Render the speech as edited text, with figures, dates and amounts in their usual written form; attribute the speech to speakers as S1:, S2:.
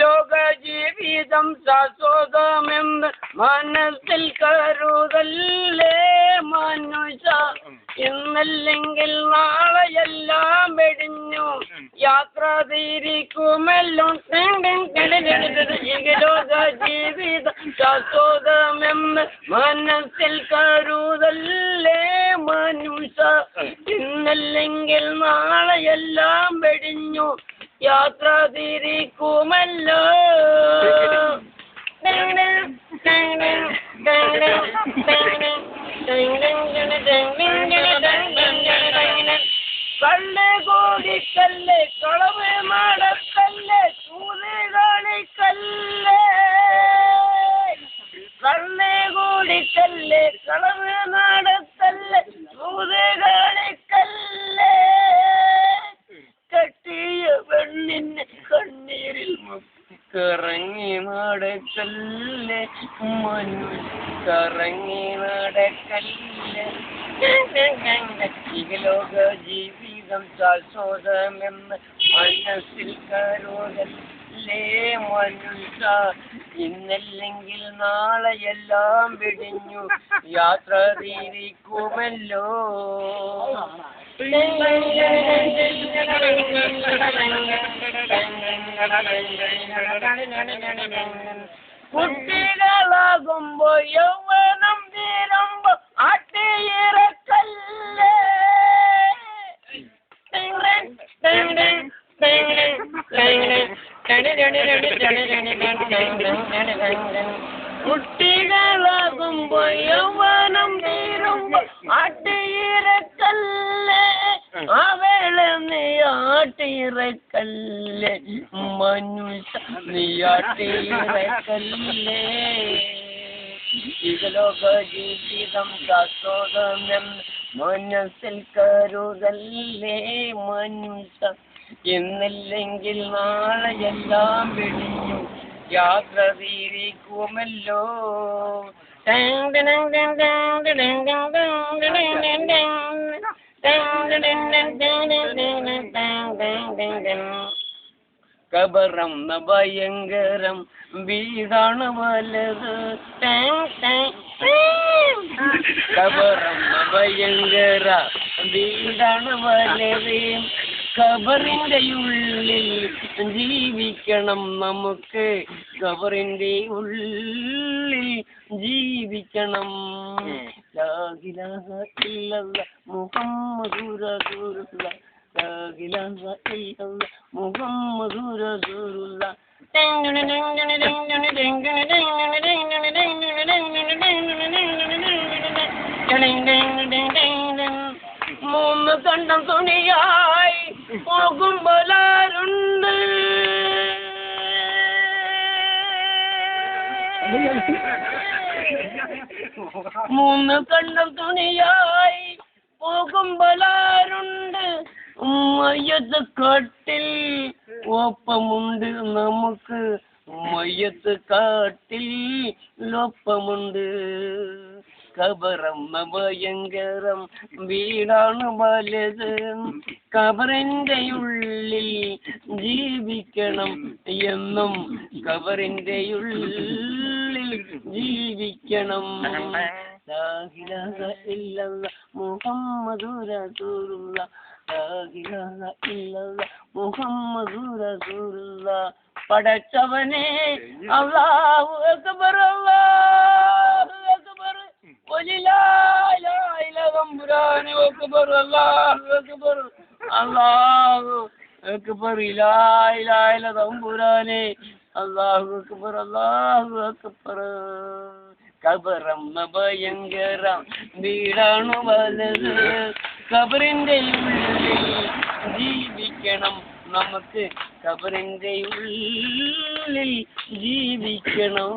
S1: ലോക ജീവിതം ശാശ്വതമെന്ന് മനസ്സിൽ കരുതല്ലേ മനുഷ്യ. ഇന്നല്ലെങ്കിൽ നാളെയെല്ലാം വെടിഞ്ഞു യാത്ര തിരിക്കുമല്ലോ. ലോക ജീവിതം ശാശ്വതമെന്ന് മനസ്സിൽ കരുതല്ലേ മനുഷ്യ. ഇന്നല്ലെങ്കിൽ നാളെയെല്ലാം വെടിഞ്ഞു യാത്ര തിരിക്കുമല്ലോ. കല്ല് കോടിക്കല്ല് കളവ് നടക്കല്ല് ചൂത് കളിക്കല്ല്. കല്ല് കോടിക്കല്ല് കളവ് നടക്കല്ല് ചൂത് കളിക്കല്ല്. കെട്ടിയ പെണ്ണിന് കണ്ണീരിൽ കറങ്ങി നടക്കല്ലേ കറങ്ങി നടക്കല്ലേ. ലോക ജീവിതം ശാശ്വതമെന്ന് മനസ്സിൽ കരുതല്ലേ മനുഷ്യ. ഇന്നല്ലെങ്കിൽ നാളെയെല്ലാം വെടിഞ്ഞു യാത്ര തിരിക്കുമല്ലോ. കുട്ടികളാകുമ്പോ യൗവനം തീരുമ്പോ ആട്ടിയിറക്കല്ലേ. കുട്ടികളാകുമ്പോ യൗവനം തീരുമ്പോ ആട്ടിയിറക്കല്ലേ. അവള നീ ആട്ടിയിറക്കല്ലേ മനുഷ്യ നീ ആട്ടിയിറക്കല്ലേ. ലോക ജീവിതം ശാശ്വതമെന്ന് മനസ്സിൽ കരുതല്ലേ മനുഷ്യ. എന്നില്ലെങ്കിൽ നാളെയെല്ലാം വെടിഞ്ഞു യാത്ര തിരിക്കുമല്ലോ. കബറം ഭയങ്കരം വീടാണ് വലത്. കബറം ഭയങ്കര വീടാണ് വലത്. ഖബറിന്റെ ഉള്ളിൽ ജീവിക്കണം നമുക്ക്. ഖബറിന്റെ ഉള്ളിൽ ജീവിക്കണം. ലാ ഇലാഹ ഇല്ലല്ലാഹ് മുഹമ്മദുർ റസൂലുള്ളാഹ്. ലാ ഇലാഹ ഇല്ലല്ലാഹ് മുഹമ്മദുർ റസൂലുള്ളാഹ്. മൂന്ന് കണ്ടം തുണിയായി പോകുമ്പോലാരുണ്ട്. മൂന്ന് കണ്ടം തുണിയായി പോകുമ്പോലാരുണ്ട്. മയ്യത്ത് കാട്ടിൽ ഒപ്പമുണ്ട് നമുക്ക്. മയ്യത്ത് കാട്ടിൽ ഒപ്പമുണ്ട്. കബറം ഭയങ്കരം വീടാണ് വലുത്. കബറിന്റെ ഉള്ളിൽ ജീവിക്കണം എന്നും. കബറിന്റെ ഉള്ളിൽ ജീവിക്കണം. ലാ ഇലാഹ ഇല്ലല്ലാഹ് മുഹമ്മദുർ റസൂലുള്ളാഹ്. ലാ ഇലാഹ ഇല്ലല്ലാഹ് മുഹമ്മദുർ റസൂലുള്ളാഹ്. പടച്ചവനെ അല്ലാഹു അക്ബർ അല്ലാഹു അക്ബർ തമ്പുരാനെ അക്ബർ അല്ലാഹു അക്ബർ അല്ലാഹു അക്ബർ ലാ ഇലാഹ ഇല്ല തമ്പുരാനെ അല്ലാഹു അക്ബർ അല്ലാഹു അക്ബർ. കബറം ഭയങ്കരം വീടാണ് വലത്. കബറിന്റെ ഉള്ളിൽ ജീവിക്കണം നമുക്ക്. കബറിന്റെ ഉള്ളിൽ ജീവിക്കണം.